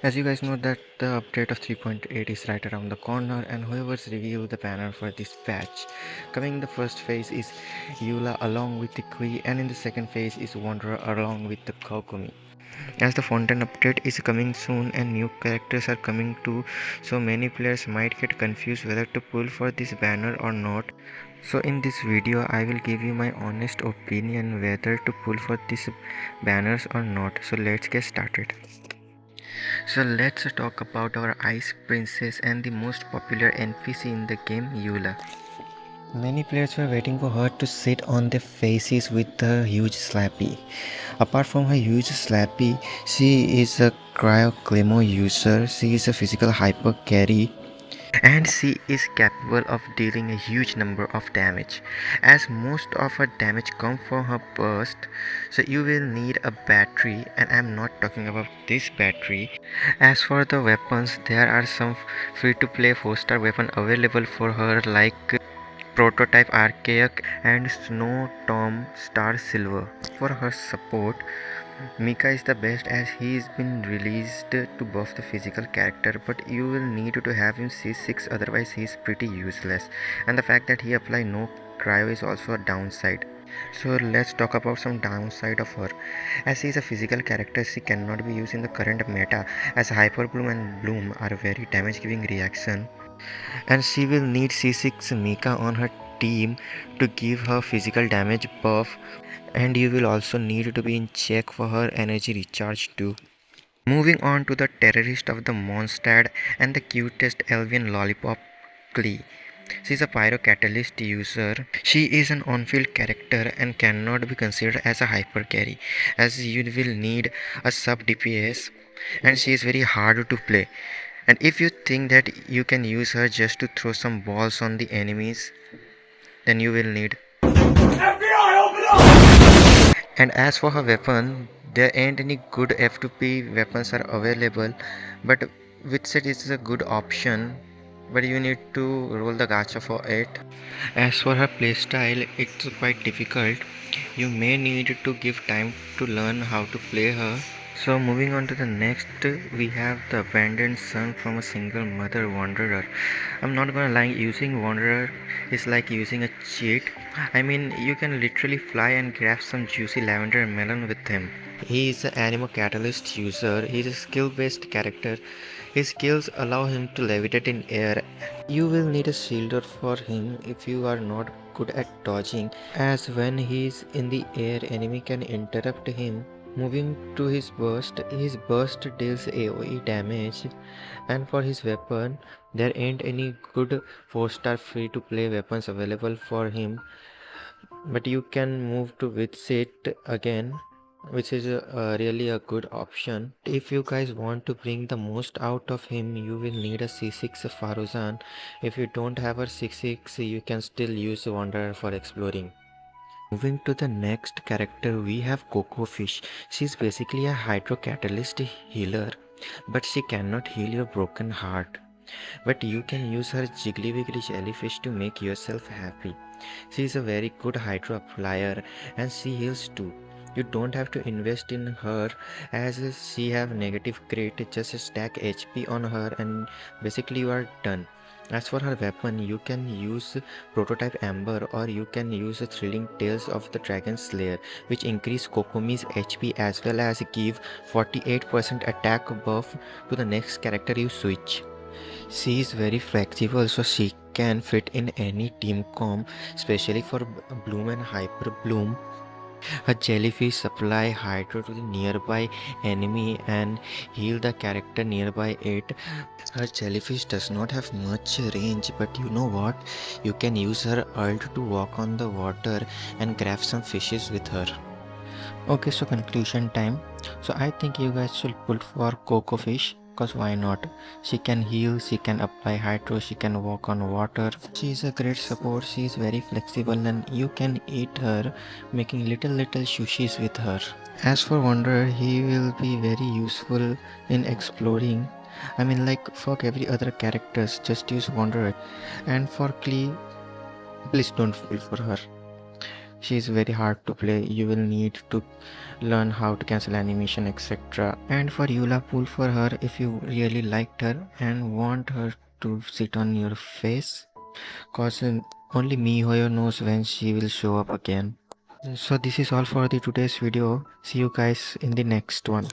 As you guys know that the update of 3.8 is right around the corner, and whoever's review the banner for this patch. Coming in the first phase is Eula along with the Kui, and in the second phase is Wanderer along with the Kokomi. As the Fountain update is coming soon and new characters are coming too, so many players might get confused whether to pull for this banner or not. So in this video I will give you my honest opinion whether to pull for these banners or not. So let's get started. So let's talk about our Ice Princess and the most popular NPC in the game, Eula. Many players were waiting for her to sit on their faces with the huge slappy. Apart from her huge slappy, she is a cryo claymore user, she is a physical hyper carry, and she is capable of dealing a huge number of damage, as most of her damage comes from her burst. So you will need a battery, and I'm not talking about this battery. As for the weapons, there are some free to play 4-star weapon available for her, like Prototype Archaic and Snow Tom Star Silver. For her support, Mika is the best, as he has been released to buff the physical character, but you will need to have him C6, otherwise he is pretty useless. And the fact that he apply no cryo is also a downside. So let's talk about some downside of her. As she is a physical character, she cannot be used in the current meta, as Hyper Bloom and Bloom are very damage giving reaction, and she will need C6 Mika on her team to give her physical damage buff, and you will also need to be in check for her energy recharge too. Moving on to the terrorist of the Mondstadt and the cutest Elvian lollipop, Klee. She is a pyro catalyst user. She is an on-field character and cannot be considered as a hyper carry, as you will need a sub DPS, and she is very hard to play. And if you think that you can use her just to throw some balls on the enemies, then you will need FBI, open up! And as for her weapon, there ain't any good F2P weapons are available, but Witset is a good option, but you need to roll the gacha for it. As for her playstyle, it's quite difficult. You may need to give time to learn how to play her. So moving on to the next, we have the abandoned son from a single mother, Wanderer. I'm not gonna lie, using Wanderer is like using a cheat. I mean, you can literally fly and grab some juicy lavender melon with him. He is an Animo Catalyst user. He is a skill based character. His skills allow him to levitate in air. You will need a shielder for him if you are not good at dodging, as when he is in the air, enemy can interrupt him. Moving to his burst deals AoE damage, and for his weapon, there ain't any good 4-star free to play weapons available for him, but you can move to Witsit again, which is really a good option. If you guys want to bring the most out of him, you will need a C6 Faruzan. If you don't have a C6, you can still use Wanderer for exploring. Moving to the next character, we have Coco Fish. She's basically a hydro catalyst healer, but she cannot heal your broken heart. But you can use her jiggly wiggly jellyfish to make yourself happy. She is a very good hydro applier, and she heals too. You don't have to invest in her, as she have negative crit. Just stack HP on her and basically you are done. As for her weapon, you can use Prototype Amber, or you can use the Thrilling Tales of the Dragon Slayer, which increase Kokomi's HP as well as give 48% attack buff to the next character you switch. She is very flexible, so she can fit in any team comp, especially for Bloom and Hyper Bloom. Her jellyfish supply hydro to the nearby enemy and heal the character nearby it. Her jellyfish does not have much range, but you know what? You can use her ult to walk on the water and grab some fishes with her. Okay, so conclusion time. So I think you guys should pull for Coco Fish, cause why not? She can heal, she can apply hydro, she can walk on water. She is a great support, she is very flexible, and you can eat her, making little sushis with her. As for Wanderer, he will be very useful in exploring. I mean, like, fuck every other characters, just use Wanderer. And for Klee, please don't fall for her. She is very hard to play. You will need to learn how to cancel animation, etc. And for Eula, pull for her if you really liked her and want her to sit on your face, cause only MiHoYo knows when she will show up again. So this is all for the today's video. See you guys in the next one.